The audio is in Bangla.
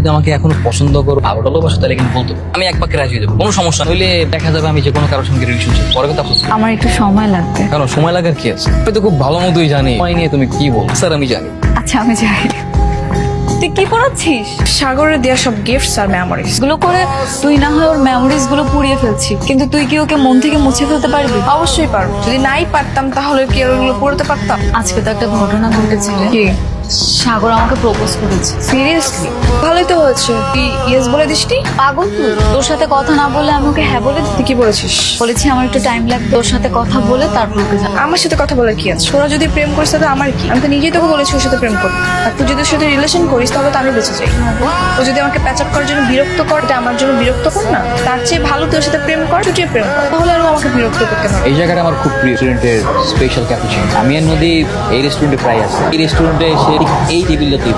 যদি আমাকে এখনো পছন্দ করো ভালোবাসো তাহলে কিন্তু বলতো আমি এক পাকে রাজি হয়ে যাবো, কোনো সমস্যা নইলে দেখা যাবে আমি যে কোনো কারোর সঙ্গে রিলেশনশিপ পরে কিন্তু আফসোস করবো। আমার একটু সময় লাগবে। কারণ সময় লাগার কি আছে, আমি তো খুব ভালো মতোই জানি সময় নিয়ে তুমি কি বল। স্যার আমি জানি। আচ্ছা আমি যাই। তুই কি পড়াচ্ছিস? সাগরের দেওয়া সব গিফটস আর মেমোরিজ। গুলো করে তুই না হয় ওর মেমোরিজ গুলো পুড়িয়ে ফেলছি, কিন্তু তুই কি ওকে মন থেকে মুছে ফেলতে পারবি? অবশ্যই পারবো, যদি নাই পারতাম তাহলে কি আর ওগুলো পড়তে পারতাম? আজকে তো একটা ঘটনা ঘটেছে রে। কি সাগর আমাকে প্রপোজ করেছে। সিরিয়াসলি? ভালোই তো হয়েছে। তুই ইয়েস বলে দিসনি? পাগল তুই? তোর সাথে কথা না বলে আমি ওকে হ্যাঁ বলে দিতে তুই কি বলেছিস? বলেছি আমার একটু টাইম লাগবে, তোর সাথে কথা বলে তারপর ওকে জানাবো। আমার সাথে কথা বলার কি আছে? তোরা যদি প্রেম করিস তাহলে আমার কি? আমি তো নিজেই তোকে বলেছি ওর সাথে প্রেম করতে। আর তুই যদি ওর সাথে রিলেশন করিস তাহলে তো আমি বেঁচে যাই। ও যদি আমাকে প্যাচ আপ করার জন্য বিরক্ত কর, এটা আমার জন্য বিরক্ত কর না? তার চেয়ে ভালো তুই ওর সাথে প্রেম কর, চুটিয়ে প্রেম কর, তাহলে আর ও আমাকে বিরক্ত করতে পারবে। এই জায়গাটা আমার খুব প্রিয়, রেস্টুরেন্টের স্পেশাল ক্যাপুচিনো। আমি আর নদী এই রেস্টুরেন্টে প্রায় আসি, এই রেস্টুরেন্টে এসে ঠিক এই টেবিলটাতেই